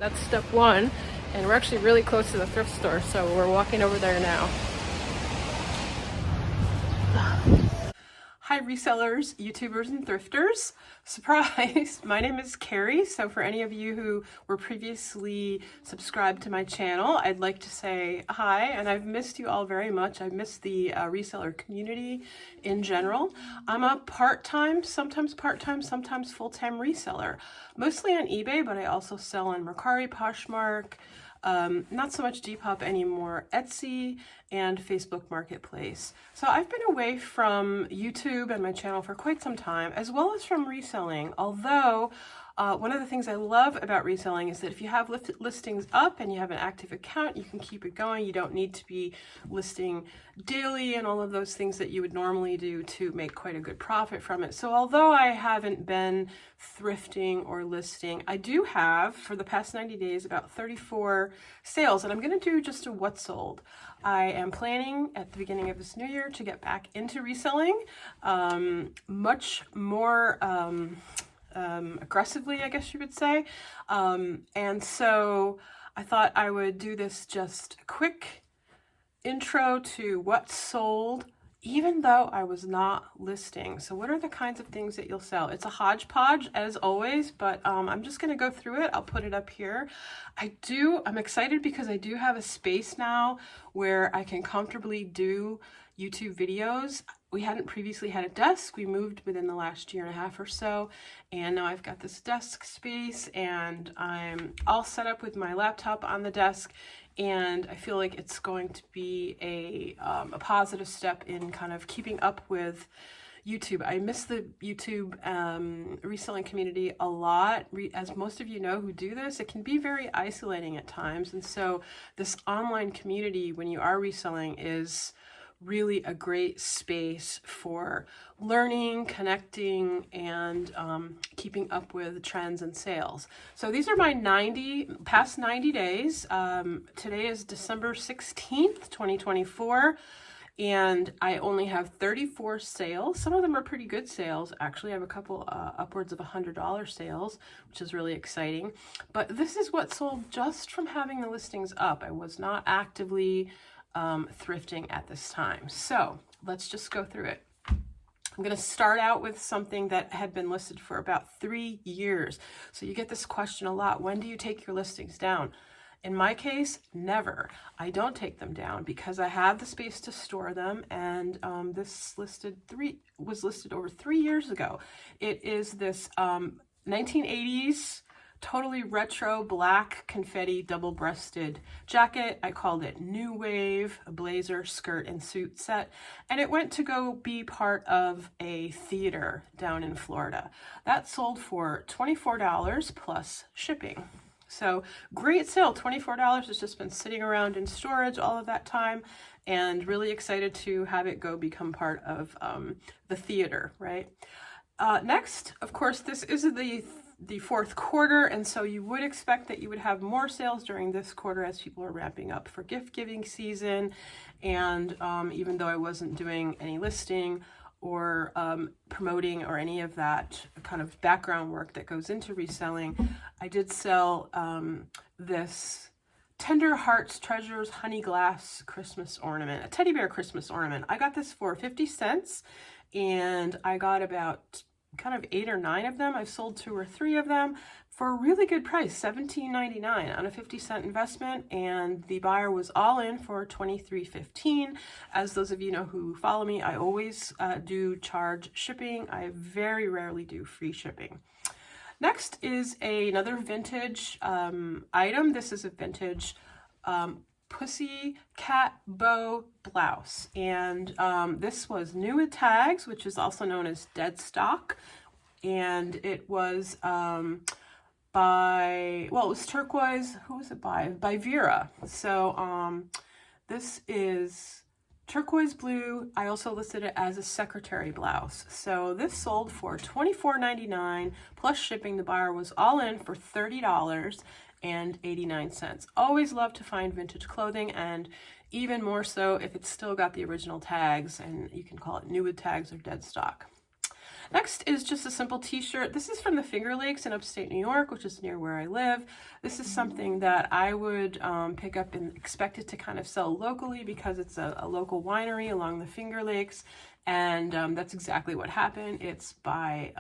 That's step one, and we're actually really close to the thrift store, so we're walking over there now. Hi resellers, YouTubers, and thrifters. Surprise! My name is Carrie, so for any of you who were previously subscribed to my channel, I'd like to say hi, and I've missed you all very much. I've missed the reseller community in general. I'm a part-time, sometimes full-time reseller, mostly on eBay, but I also sell on Mercari, Poshmark, not so much Depop anymore, Etsy, and Facebook Marketplace. So I've been away from YouTube and my channel for quite some time, as well as from reselling, although one of the things I love about reselling is that if you have listings up and you have an active account, you can keep it going. You don't need to be listing daily and all of those things that you would normally do to make quite a good profit from it. So although I haven't been thrifting or listing, I do have, for the past 90 days, about 34 sales, and I'm going to do just a what sold. I am planning at the beginning of this new year to get back into reselling, much more aggressively, I guess you would say. And so I thought I would do this just a quick intro to what sold, even though I was not listing. So what are the kinds of things that you'll sell? It's a hodgepodge as always, but I'm just going to go through it. I'll put it up here. I'm excited because I do have a space now where I can comfortably do YouTube videos. We hadn't previously had a desk. We moved within the last year and a half or so, and now I've got this desk space and I'm all set up with my laptop on the desk, and I feel like it's going to be a positive step in kind of keeping up with YouTube. I miss the YouTube reselling community a lot. As most of you know who do this, it can be very isolating at times, and so this online community when you are reselling is really a great space for learning, connecting, and keeping up with trends and sales. So these are my past 90 days. Today is December 16th, 2024. And I only have 34 sales. Some of them are pretty good sales. Actually, I have a couple upwards of $100 sales, which is really exciting. But this is what sold just from having the listings up. I was not actively thrifting at this time. So let's just go through it. I'm going to start out with something that had been listed for about 3 years. So you get this question a lot. When do you take your listings down? In my case, never. I don't take them down because I have the space to store them, and this was listed over 3 years ago. It is this 1980s totally retro black confetti double-breasted jacket. I called it New Wave, a blazer, skirt, and suit set, and it went to go be part of a theater down in Florida. That sold for $24 plus shipping. So great sale, $24. It's just been sitting around in storage all of that time, and really excited to have it become part of the theater, right? Next, of course, this is the fourth quarter, and so you would expect that you would have more sales during this quarter as people are ramping up for gift giving season. And even though I wasn't doing any listing or promoting or any of that kind of background work that goes into reselling, I did sell this Tender Hearts Treasures Honey Glass Christmas ornament, a teddy bear Christmas ornament. I got this for 50 cents, and I got about kind of 8 or 9 of them. I've sold 2 or 3 of them for a really good price, $17.99 on a 50-cent investment, and the buyer was all in for $23.15. As those of you know who follow me, I always do charge shipping. I very rarely do free shipping. Next is another vintage item. This is a vintage pussy cat bow blouse, and this was new with tags, which is also known as dead stock, and it was it was turquoise. Who was it by Vera. So this is turquoise blue. I also listed it as a secretary blouse. So this sold for $24.99 plus shipping. The buyer was all in for $30.89. Always love to find vintage clothing, and even more so if it's still got the original tags, and you can call it new with tags or dead stock. Next is just a simple t-shirt. This is from the Finger Lakes in upstate New York, which is near where I live. This is something that I would pick up and expect it to kind of sell locally because it's a local winery along the Finger Lakes. And that's exactly what happened. It's by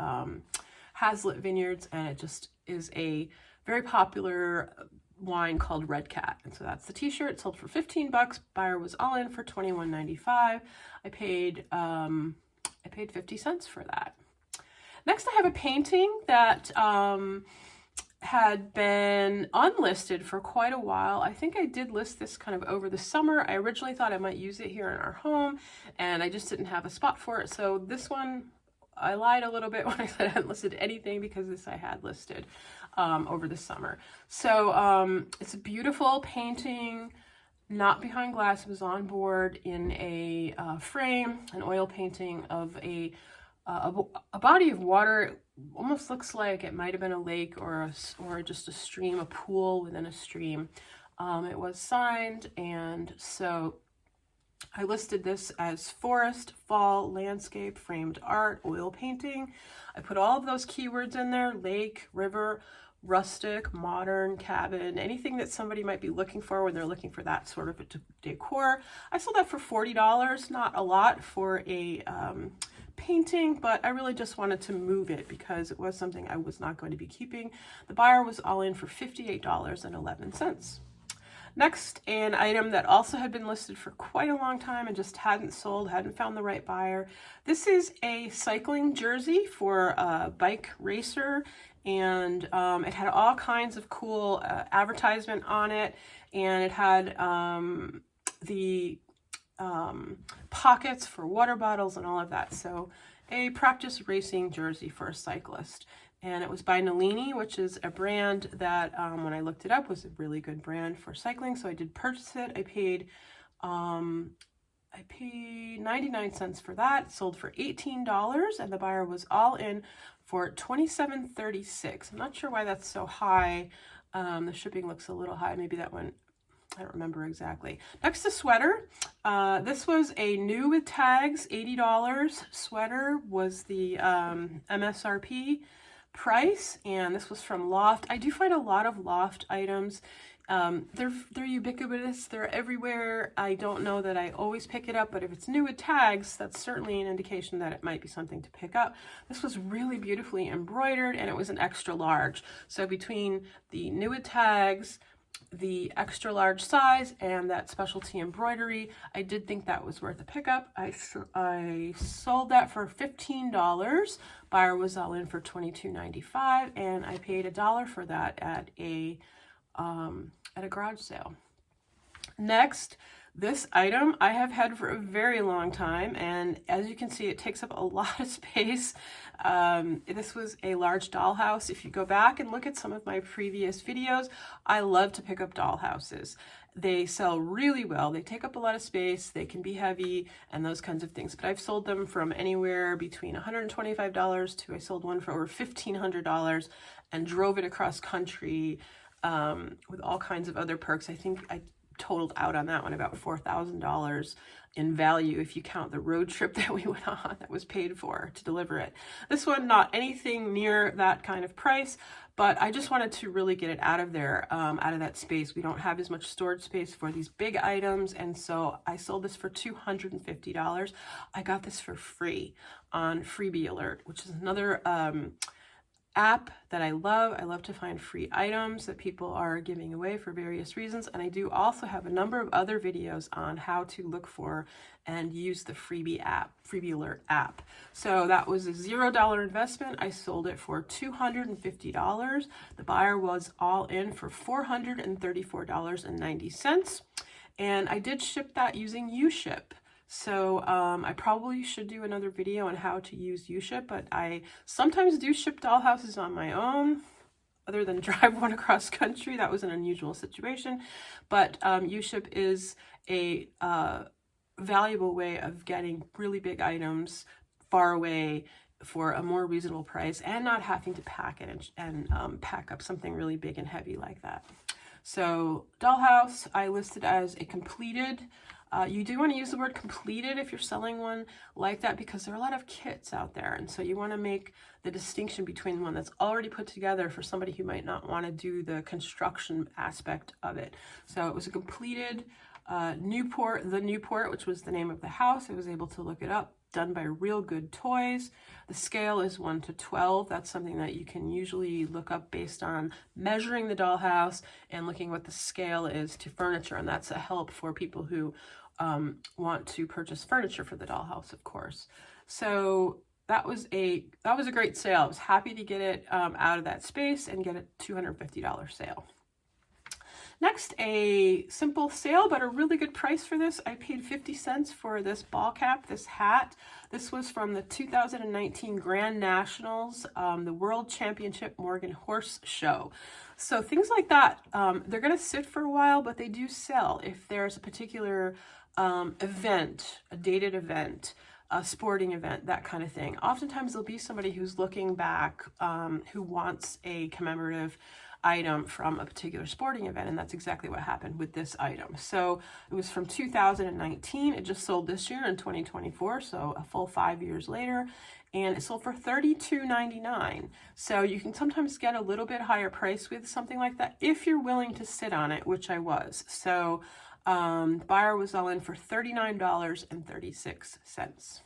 Hazlitt Vineyards, and it just is a very popular wine called Red Cat. And so that's the t-shirt. Sold for 15 bucks. Buyer was all in for $21.95. I paid 50 cents for that. Next, I have a painting that had been unlisted for quite a while. I think I did list this kind of over the summer. I originally thought I might use it here in our home, and I just didn't have a spot for it. So this one, I lied a little bit when I said I hadn't listed anything, because this I had listed over the summer. So it's a beautiful painting, not behind glass. It was on board in a frame, an oil painting of a body of water. It almost looks like it might have been a lake or just a stream, a pool within a stream. It was signed, and so I listed this as forest, fall, landscape, framed art, oil painting. I put all of those keywords in there: lake, river, rustic, modern, cabin, anything that somebody might be looking for when they're looking for that sort of a decor. I sold that for $40, not a lot for a painting, but I really just wanted to move it because it was something I was not going to be keeping. The buyer was all in for $58.11. Next, an item that also had been listed for quite a long time and just hadn't sold, hadn't found the right buyer. This is a cycling jersey for a bike racer, and it had all kinds of cool advertisement on it, and it had the pockets for water bottles and all of that. So a practice racing jersey for a cyclist. And it was by Nalini, which is a brand that when I looked it up was a really good brand for cycling. So I did purchase it. I paid 99 cents for that. It sold for $18, and the buyer was all in for $27.36. I'm not sure why that's so high. The shipping looks a little high. Maybe that one, I don't remember exactly. Next, a sweater. This was a new with tags, $80 sweater was the MSRP price, and this was from Loft. I do find a lot of Loft items. They're ubiquitous. They're everywhere. I don't know that I always pick it up, but if it's new with tags, that's certainly an indication that it might be something to pick up. This was really beautifully embroidered, and it was an extra large. So between the new with tags, the extra large size, and that specialty embroidery, I did think that was worth a pickup. I sold that for $15. Buyer was all in for $22.95, and I paid $1 for that at a garage sale. Next, this item I have had for a very long time, and as you can see, it takes up a lot of space. This was a large dollhouse. If you go back and look at some of my previous videos, I love to pick up dollhouses. They sell really well. They take up a lot of space. They can be heavy and those kinds of things. But I've sold them from anywhere between $125 to I sold one for over $1,500 and drove it across country with all kinds of other perks. I think I totaled out on that one about $4,000 in value if you count the road trip that we went on that was paid for to deliver it. This one, not anything near that kind of price, but I just wanted to really get it out of there, out of that space. We don't have as much storage space for these big items, and so I sold this for $250. I got this for free on Freebie Alert, which is another app that I love. I love to find free items that people are giving away for various reasons, and I do also have a number of other videos on how to look for and use the Freebie Alert app. So that was a $0 investment. I sold it for $250. The buyer was all in for $434.90, and I did ship that using UShip. So I probably should do another video on how to use UShip, but I sometimes do ship dollhouses on my own, other than drive one across country. That was an unusual situation, but UShip is a valuable way of getting really big items far away for a more reasonable price and not having to pack it and pack up something really big and heavy like that. So dollhouse I listed as a completed You do want to use the word completed if you're selling one like that, because there are a lot of kits out there. And so you want to make the distinction between one that's already put together for somebody who might not want to do the construction aspect of it. So it was a completed Newport, which was the name of the house. I was able to look it up, done by Real Good Toys. The scale is 1 to 12. That's something that you can usually look up based on measuring the dollhouse and looking what the scale is to furniture. And that's a help for people who want to purchase furniture for the dollhouse, of course. So that was a great sale. I was happy to get it out of that space and get a $250 sale. Next, a simple sale, but a really good price for this. I paid 50 cents for this ball cap, this hat. This was from the 2019 Grand Nationals, the World Championship Morgan Horse Show. So things like that, they're gonna sit for a while, but they do sell if there's a particular event, a dated event, a sporting event, that kind of thing. Oftentimes there'll be somebody who's looking back, who wants a commemorative item from a particular sporting event, and that's exactly what happened with this item. So it was from 2019. It just sold this year in 2024, so a full 5 years later, and it sold for $32.99. So you can sometimes get a little bit higher price with something like that if you're willing to sit on it, which I was. So buyer was all in for $39.36.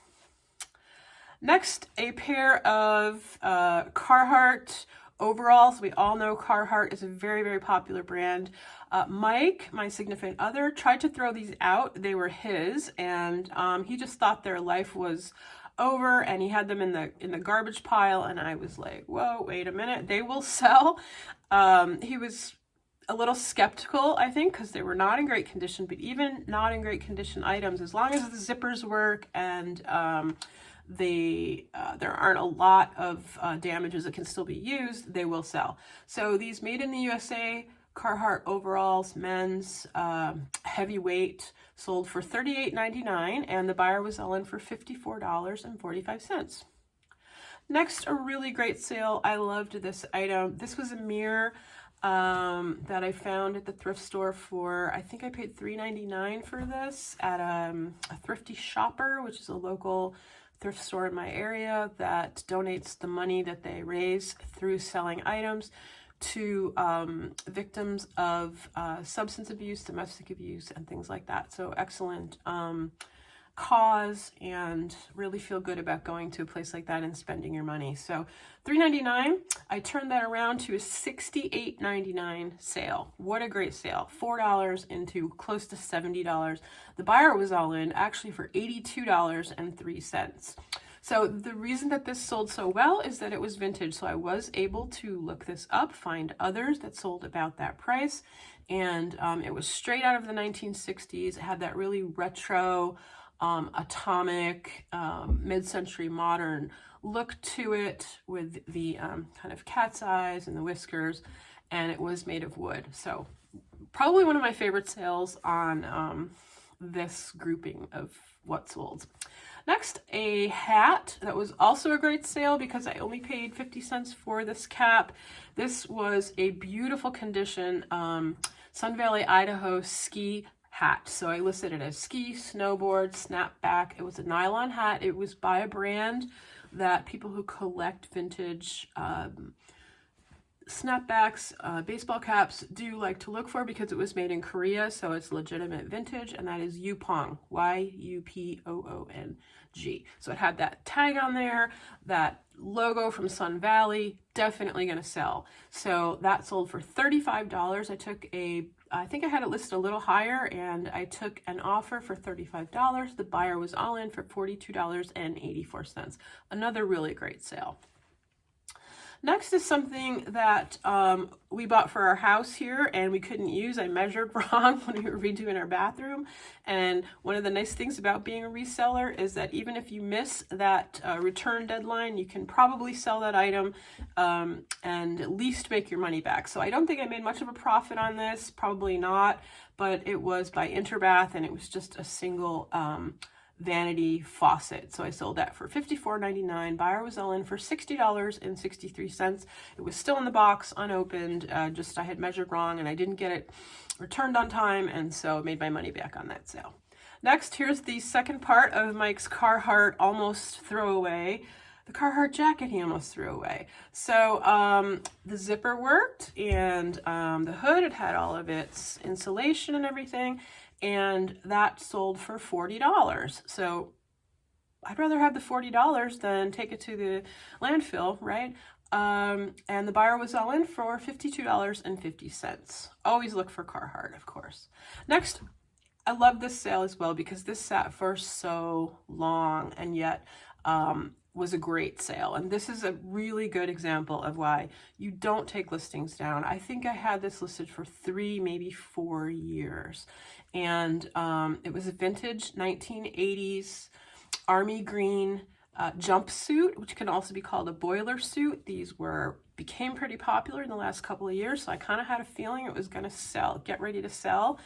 Next, a pair of Carhartt overalls. We all know Carhartt is a very, very popular brand. Mike, my significant other, tried to throw these out. They were his, and he just thought their life was over, and he had them in the garbage pile, and I was like, whoa, wait a minute, they will sell. He was a little skeptical, I think, because they were not in great condition, but even not in great condition items, as long as the zippers work and there aren't a lot of damages that can still be used, they will sell. So these made in the USA Carhartt overalls, men's, heavyweight, sold for $38.99, and the buyer was all in for $54.45. Next, a really great sale. I loved this item. This was a mirror that I found at the thrift store for, I think I paid $3.99 for this at a Thrifty Shopper, which is a local thrift store in my area that donates the money that they raise through selling items to victims of substance abuse, domestic abuse, and things like that. So excellent cause, and really feel good about going to a place like that and spending your money. So $3.99, I turned that around to a $68.99 sale. What a great sale. $4 into close to $70. The buyer was all in actually for $82.03. So the reason that this sold so well is that it was vintage. So I was able to look this up, find others that sold about that price. And it was straight out of the 1960s. It had that really retro, atomic, mid-century modern look to it, with the kind of cat's eyes and the whiskers, and it was made of wood. So probably one of my favorite sales on this grouping of what sold. Next, a hat that was also a great sale because I only paid 50 cents for this cap. This was a beautiful condition Sun Valley, Idaho ski hat. So I listed it as ski, snowboard, snapback. It was a nylon hat. It was by a brand that people who collect vintage snapbacks, baseball caps do like to look for, because it was made in Korea, so it's legitimate vintage, and that is Yupong, Y-U-P-O-O-N-G. So it had that tag on there, that logo from Sun Valley, definitely going to sell. So that sold for $35. I think I had it listed a little higher, and I took an offer for $35. The buyer was all in for $42.84. Another really great sale. Next is something that we bought for our house here and we couldn't use. I measured wrong when we were redoing our bathroom. And one of the nice things about being a reseller is that even if you miss that return deadline, you can probably sell that item and at least make your money back. So I don't think I made much of a profit on this, probably not, but it was by Interbath, and it was just a single vanity faucet. So I sold that for $54.99. Buyer was all in for $60.63. It was still in the box, unopened, just I had measured wrong and I didn't get it returned on time, and so I made my money back on that sale. Next, here's the second part of Mike's Carhartt almost throwaway. The Carhartt jacket he almost threw away. So the zipper worked, and the hood, it had all of its insulation and everything, and that sold for $40. So I'd rather have the $40 than take it to the landfill, right? And the buyer was all in for $52.50. Always look for Carhartt, of course. Next, I love this sale as well because this sat for so long and yet was a great sale. And this is a really good example of why you don't take listings down. I think I had this listed for 3, maybe 4 years. And it was a vintage 1980s army green jumpsuit, which can also be called a boiler suit. These became pretty popular in the last couple of years, so I kind of had a feeling it was going to sell, get ready to sell.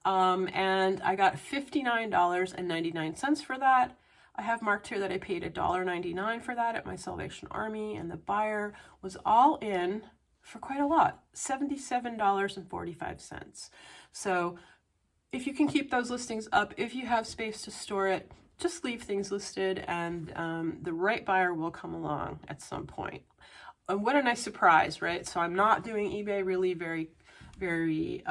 And I got $59.99 for that. I have marked here that I paid $1.99 for that at my Salvation Army, and the buyer was all in for quite a lot, $77.45. So if you can keep those listings up, if you have space to store it, just leave things listed, and the right buyer will come along at some point. And what a nice surprise, right? So I'm not doing eBay really very, very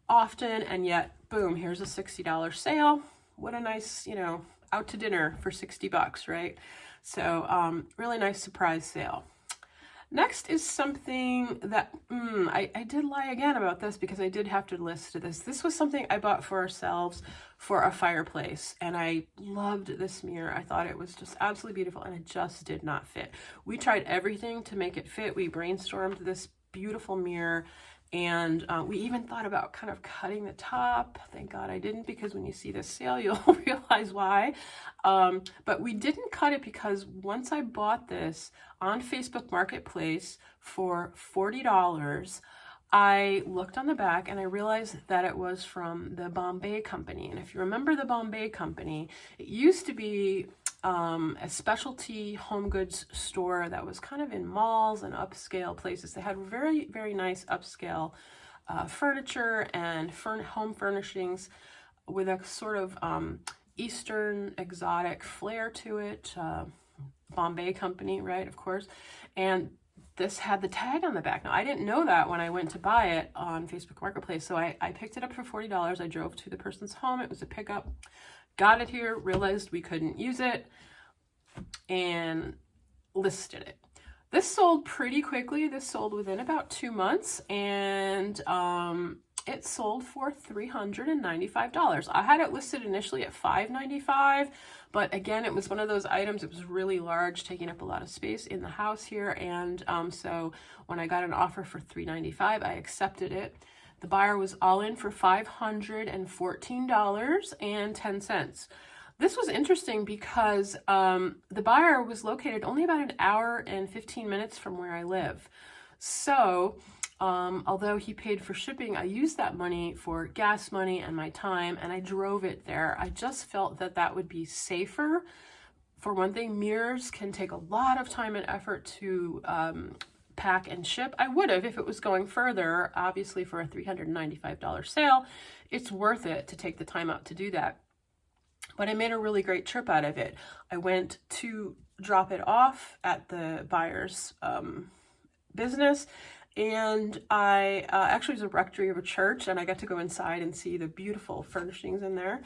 often, and yet, boom, here's a $60 sale. What a nice, out to dinner for $60, right? So really nice surprise sale. Next is something that, I did lie again about this because I did have to list this. This was something I bought for ourselves for a fireplace, and I loved this mirror. I thought it was just absolutely beautiful, and it just did not fit. We tried everything to make it fit. We brainstormed this beautiful mirror, and we even thought about kind of cutting the top. Thank God I didn't, because when you see this sale, you'll realize why. But we didn't cut it because once I bought this on Facebook Marketplace for $40, I looked on the back and I realized that it was from the Bombay Company. And if you remember the Bombay Company, it used to be a specialty home goods store that was kind of in malls and upscale places. They had very, very nice upscale furniture and home furnishings with a sort of Eastern exotic flair to it. Bombay Company, right, of course. And this had the tag on the back. Now, I didn't know that when I went to buy it on Facebook Marketplace, so I picked it up for $40. I drove to the person's home. It was a pickup. Got it here, realized we couldn't use it, and listed it. This sold pretty quickly. This sold within about 2 months, and it sold for $395. I had it listed initially at $595, but again, it was one of those items, it was really large, taking up a lot of space in the house here, and so when I got an offer for $395, I accepted it. The buyer was all in for $514.10. This was interesting because the buyer was located only about an hour and 15 minutes from where I live. So although he paid for shipping, I used that money for gas money and my time, and I drove it there. I just felt that that would be safer. For one thing, mirrors can take a lot of time and effort to pack and ship. I would have if it was going further. Obviously, for a $395 sale, it's worth it to take the time out to do that. But I made a really great trip out of it. I went to drop it off at the buyer's business, and I actually was a rectory of a church, and I got to go inside and see the beautiful furnishings in there.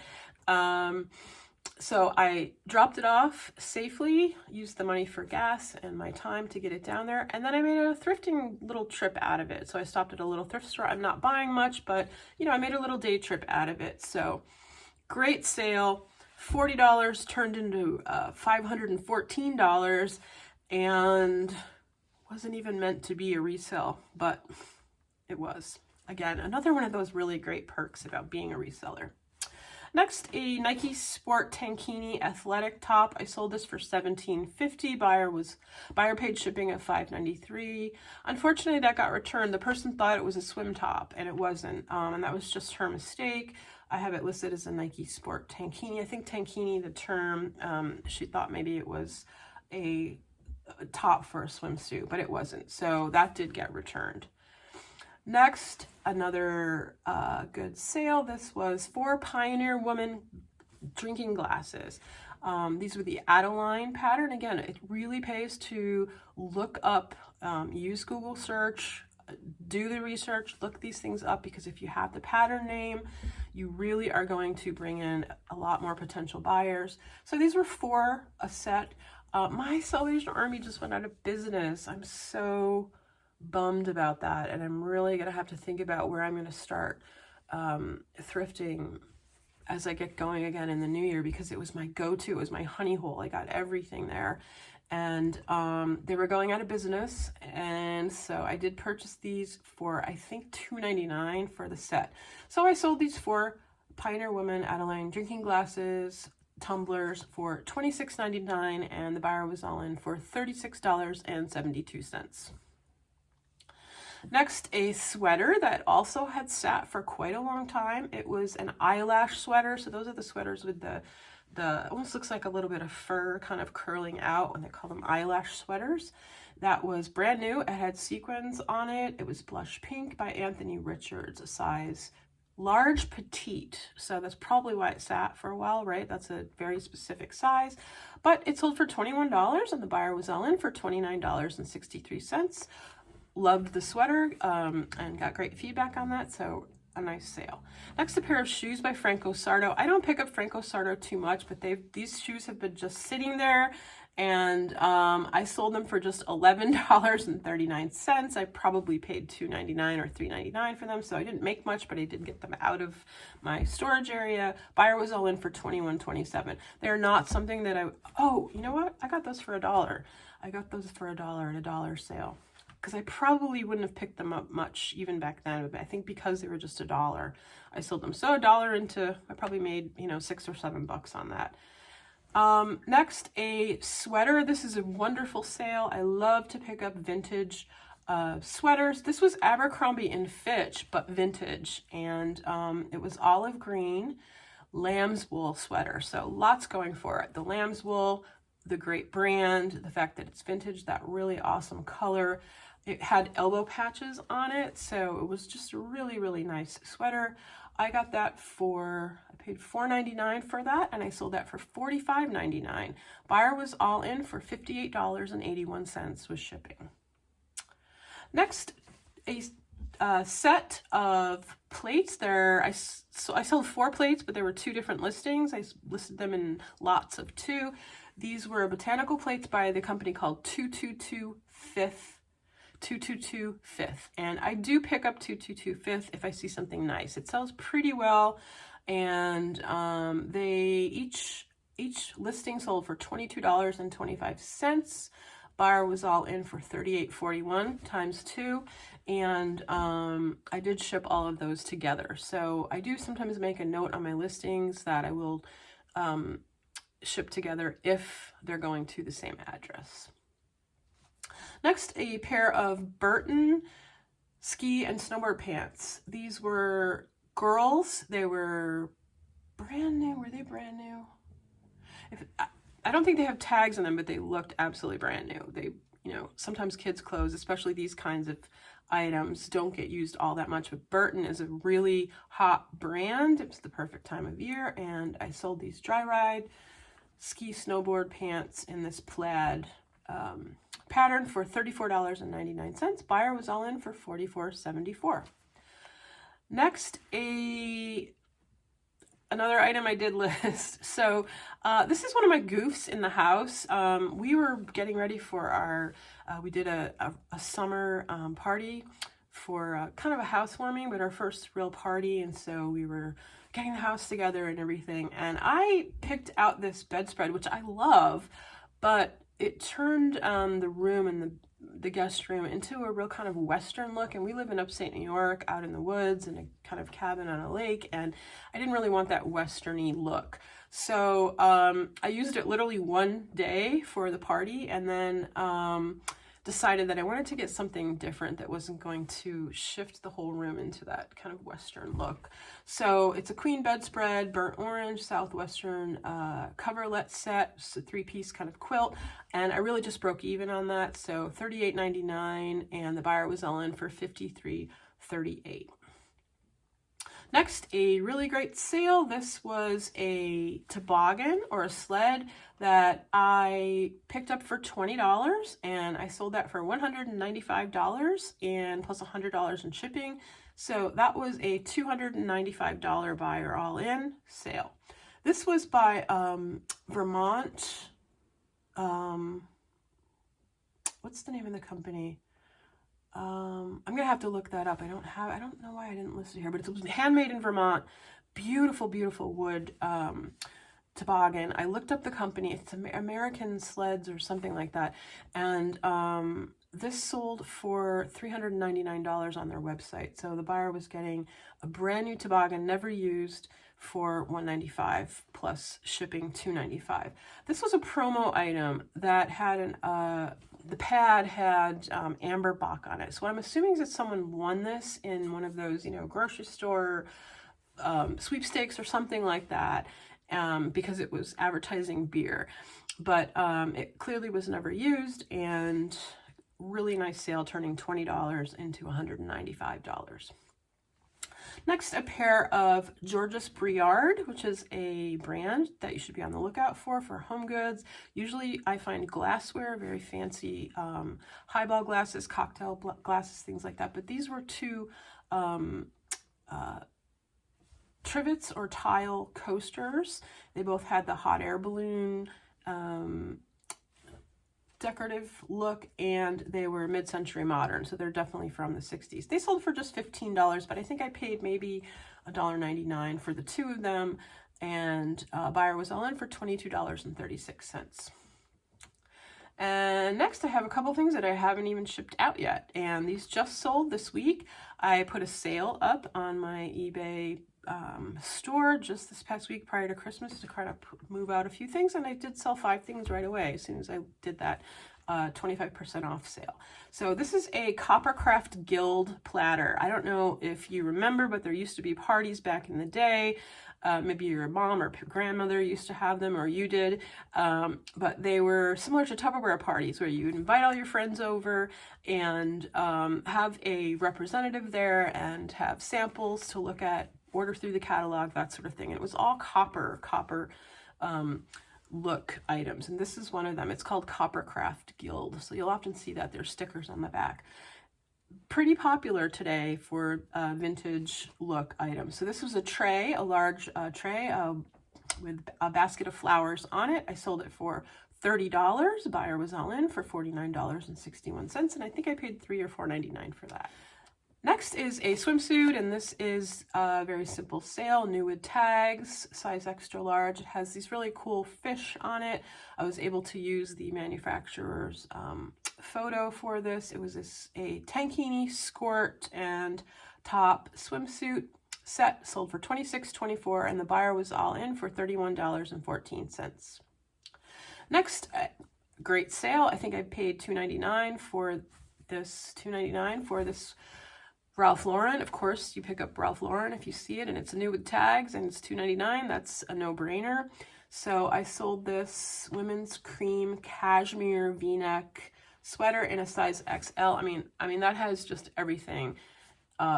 So I dropped it off safely, used the money for gas and my time to get it down there, and then I made a thrifting little trip out of it. So I stopped at a little thrift store. I'm not buying much, but I made a little day trip out of it. So great sale. $40 turned into $514, and wasn't even meant to be a resale, but it was. Again, another one of those really great perks about being a reseller. Next, a Nike Sport Tankini athletic top. I sold this for $17.50. Buyer paid shipping at $5.93. Unfortunately, that got returned. The person thought it was a swim top, and it wasn't, and that was just her mistake. I have it listed as a Nike Sport Tankini. I think Tankini, the term, she thought maybe it was a top for a swimsuit, but it wasn't. So that did get returned. Next, another good sale. This was 4 Pioneer Woman drinking glasses. These were the Adeline pattern. Again, it really pays to look up, use Google search, do the research, look these things up, because if you have the pattern name, you really are going to bring in a lot more potential buyers. So these were 4 a set. My Salvation Army just went out of business. I'm so bummed about that, and I'm really gonna have to think about where I'm gonna start thrifting as I get going again in the new year, because it was my go-to. It was my honey hole. I got everything there, and they were going out of business, and so I did purchase these for, I think, $2.99 for the set. So I sold these 4 Pioneer Woman Adeline drinking glasses, tumblers, for $26.99, and the buyer was all in for $36.72. Next, a sweater that also had sat for quite a long time. It was an eyelash sweater. So those are the sweaters with the almost looks like a little bit of fur kind of curling out, and they call them eyelash sweaters. That was brand new. It had sequins on it. It was blush pink by Anthony Richards, a size large petite. So that's probably why it sat for a while, right? That's a very specific size. But it sold for $21, and the buyer was all in for $29.63. Loved the sweater and got great feedback on that, so a nice sale. Next, a pair of shoes by Franco Sardo. I don't pick up Franco Sardo too much, but these shoes have been just sitting there, and I sold them for just $11.39. I probably paid $2.99 or $3.99 for them, so I didn't make much, but I did get them out of my storage area. Buyer was all in for $21.27. They're not something that oh, you know what? I got those for $1. I got those for $1 at a dollar sale, because I probably wouldn't have picked them up much even back then. But I think because they were just $1, I sold them. So $1 into, I probably made, you know, $6 or $7 on that. Next, a sweater. This is a wonderful sale. I love to pick up vintage sweaters. This was Abercrombie and Fitch, but vintage. And it was olive green lamb's wool sweater. So lots going for it. The lamb's wool, the great brand, the fact that it's vintage, that really awesome color. It had elbow patches on it, so it was just a really, really nice sweater. I got that for, I paid $4.99 for that, and I sold that for $45.99. Buyer was all in for $58.81 with shipping. Next, a set of plates. I sold 4 plates, but there were 2 different listings. I listed them in lots of 2. These were botanical plates by the company called 222 Fifth. 222 Fifth, and I do pick up 222 Fifth if I see something nice. It sells pretty well, and each listing sold for $22.25. Buyer was all in for $38.41 times 2, and I did ship all of those together. So I do sometimes make a note on my listings that I will ship together if they're going to the same address. Next, a pair of Burton ski and snowboard pants. These were girls. They were brand new. Were they brand new? I don't think they have tags on them, but they looked absolutely brand new. They, you know, sometimes kids' clothes, especially these kinds of items, don't get used all that much, but Burton is a really hot brand. It was the perfect time of year, and I sold these dry ride ski snowboard pants in this plaid pattern for $34.99. Buyer was all in for $44.74. Next, another item I did list. So this is one of my goofs in the house. We were getting ready for our, we did a summer party for kind of a housewarming, but our first real party. And so we were getting the house together and everything. And I picked out this bedspread, which I love, but it turned the room and the guest room into a real kind of Western look. And we live in upstate New York, out in the woods, in a kind of cabin on a lake. And I didn't really want that Western-y look. So I used it literally one day for the party, and then decided that I wanted to get something different that wasn't going to shift the whole room into that kind of Western look. So it's a queen bedspread, burnt orange, southwestern coverlet set. It's a 3-piece kind of quilt, and I really just broke even on that. So $38.99, and the buyer was all in for $53.49. $38. Next, a really great sale. This was a toboggan or a sled that I picked up for $20, and I sold that for $195 and plus $100 in shipping. So that was a $295 buyer all in sale. This was by Vermont. What's the name of the company? I'm gonna have to look that up. I don't know why I didn't list it here, but it was handmade in Vermont. Beautiful, beautiful wood toboggan. I looked up the company. It's American Sleds or something like that. And this sold for $399 on their website. So the buyer was getting a brand new toboggan, never used, for $195 plus shipping $295. This was a promo item that had the pad had amber Bach on it. So what I'm assuming is that someone won this in one of those, grocery store sweepstakes or something like that, because it was advertising beer. But it clearly was never used, and really nice sale, turning $20 into $195. Next, a pair of Georges Briard, which is a brand that you should be on the lookout for home goods. Usually I find glassware, very fancy highball glasses, cocktail glasses, things like that. But these were two trivets or tile coasters. They both had the hot air balloon decorative look, and they were mid-century modern, so they're definitely from the 60s. They sold for just $15, but I think I paid maybe $1.99 for the two of them, and buyer was all in for $22.36. And next I have a couple things that I haven't even shipped out yet, and these just sold this week. I put a sale up on my eBay store just this past week prior to Christmas to kind of move out a few things, and I did sell 5 things right away as soon as I did that 25% off sale. So this is a Coppercraft Guild platter. I don't know if you remember, but there used to be parties back in the day. Maybe your mom or grandmother used to have them, or you did, but they were similar to Tupperware parties where you would invite all your friends over and have a representative there and have samples to look at, order through the catalog, that sort of thing. It was all copper look items, and this is one of them. It's called Coppercraft Guild, so you'll often see that there's stickers on the back. Pretty popular today for vintage look items. So this was a tray, a large tray with a basket of flowers on it. I sold it for $30. Buyer was all in for $49.61, and I think I paid $3 or $4.99 for that. Next is a swimsuit, and this is a very simple sale, new with tags, size extra large. It has these really cool fish on it. I was able to use the manufacturer's photo for this. It was a tankini, skirt, and top swimsuit set, sold for $26.24, and the buyer was all in for $31.14. Next, great sale. I think I paid $2.99 for this. Ralph Lauren. Of course, you pick up Ralph Lauren if you see it and it's new with tags and it's $2.99. That's a no-brainer. So I sold this women's cream cashmere v-neck sweater in a size XL. I mean that has just everything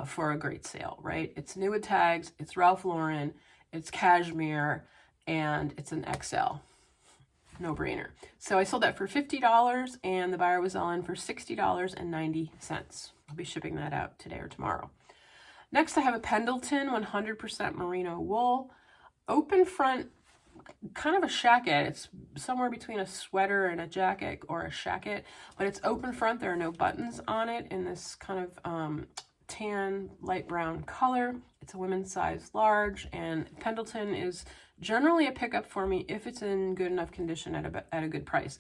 for a great sale, right? It's new with tags, it's Ralph Lauren, it's cashmere, and it's an XL. No-brainer. So I sold that for $50, and the buyer was all in for $60.90. I'll be shipping that out today or tomorrow. Next, I have a Pendleton 100% merino wool, open front, kind of a shacket. It's somewhere between a sweater and a jacket, or a shacket, but it's open front. There are no buttons on it, in this kind of tan light brown color. It's a women's size large, and Pendleton is generally a pickup for me if it's in good enough condition at a good price.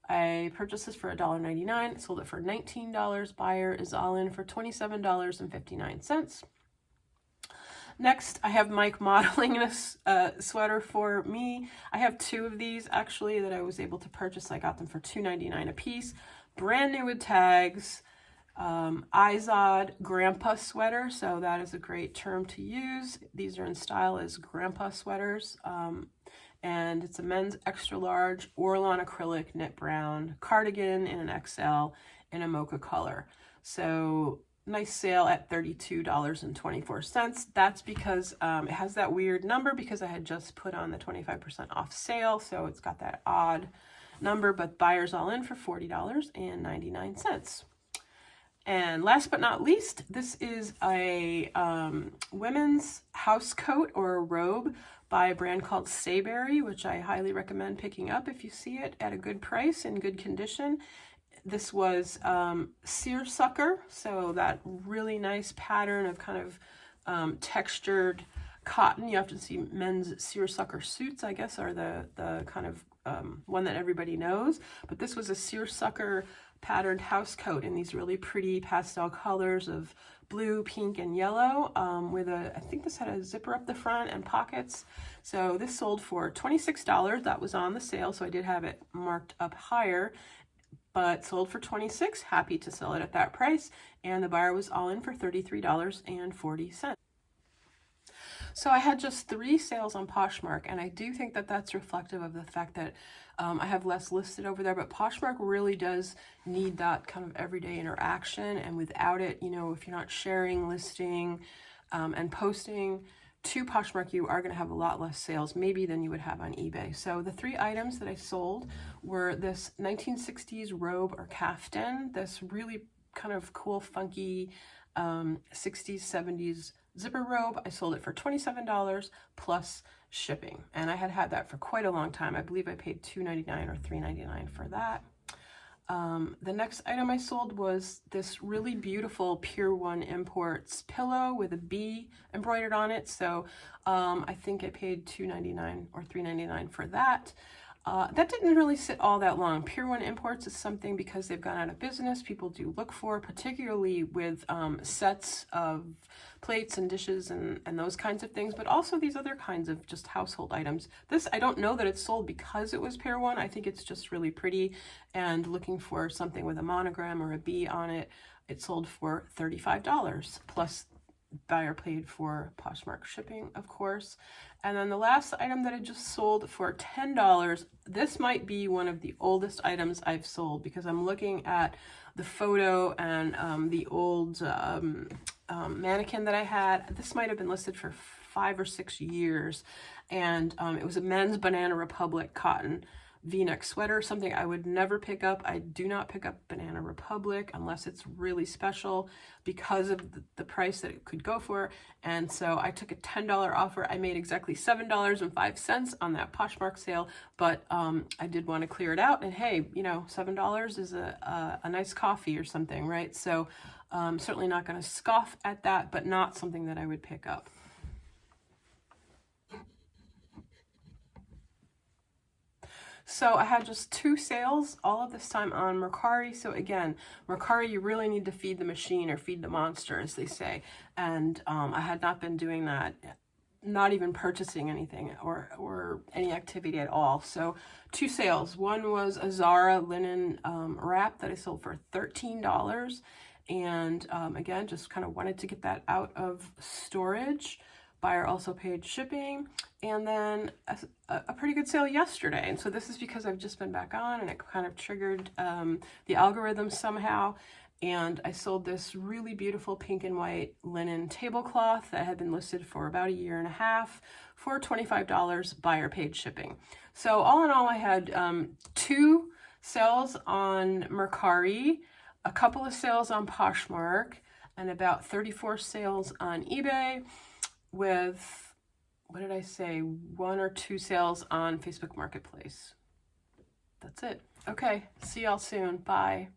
I purchased this for $1.99, sold it for $19. Buyer is all in for $27.59. Next, I have Mike modeling this sweater for me. I have 2 of these actually that I was able to purchase. I got them for $2.99 a piece. Brand new with tags. Izod grandpa sweater, so that is a great term to use. These are in style as grandpa sweaters, and it's a men's extra large Orlon acrylic knit brown cardigan in an XL in a mocha color. So nice sale at $32.24. That's because it has that weird number because I had just put on the 25% off sale. So it's got that odd number, but buyers all in for $40.99. And last but not least, this is a women's house coat or a robe by a brand called Sayberry, which I highly recommend picking up if you see it at a good price in good condition. This was seersucker, so that really nice pattern of kind of textured cotton. You often see men's seersucker suits, I guess, are the kind of one that everybody knows. But this was a seersucker patterned house coat in these really pretty pastel colors of blue, pink, and yellow with I think this had a zipper up the front and pockets. So this sold for $26. That was on the sale, so I did have it marked up higher, but sold for $26. Happy to sell it at that price. And the buyer was all in for $33.40. So I had just 3 sales on Poshmark, and I do think that that's reflective of the fact that I have less listed over there, but Poshmark really does need that kind of everyday interaction, and without it, you know, if you're not sharing, listing, and posting to Poshmark, you are going to have a lot less sales maybe than you would have on eBay. So the 3 items that I sold were this 1960s robe or caftan, this really kind of cool, funky 60s, 70s zipper robe. I sold it for $27 plus shipping, and I had that for quite a long time. I believe I paid $2.99 or $3.99 for that. The next item I sold was this really beautiful Pier 1 Imports pillow with a bee embroidered on it. So I think I paid $2.99 or $3.99 for that. That didn't really sit all that long. Pier 1 Imports is something, because they've gone out of business, people do look for, particularly with sets of plates and dishes and those kinds of things, but also these other kinds of just household items. This, I don't know that it's sold because it was Pier 1. I think it's just really pretty, and looking for something with a monogram or a bee on it. It sold for $35 plus buyer paid for Poshmark shipping, of course. And then the last item that I just sold for $10, this might be one of the oldest items I've sold, because I'm looking at the photo and the old mannequin that I had. This might have been listed for 5 or 6 years, and it was a men's Banana Republic cotton V-neck sweater, something I would never pick up. I do not pick up Banana Republic unless it's really special because of the price that it could go for. And so I took a $10 offer. I made exactly $7.05 on that Poshmark sale, but I did want to clear it out. And hey, you know, $7 is a nice coffee or something, right? So certainly not going to scoff at that, but not something that I would pick up. So I had just 2 sales, all of this time on Mercari. So again, Mercari, you really need to feed the machine or feed the monster, as they say. And I had not been doing that, not even purchasing anything or any activity at all. So 2 sales. One was a Zara linen wrap that I sold for $13. And again, just kind of wanted to get that out of storage. Buyer also paid shipping. And then a pretty good sale yesterday. And so this is because I've just been back on, and it kind of triggered the algorithm somehow. And I sold this really beautiful pink and white linen tablecloth that had been listed for about 1.5 years for $25. Buyer paid shipping. So all in all, I had 2 sales on Mercari, a couple of sales on Poshmark, and about 34 sales on eBay, with, what did I say, 1 or 2 sales on Facebook Marketplace. That's it. Okay, see y'all soon. Bye.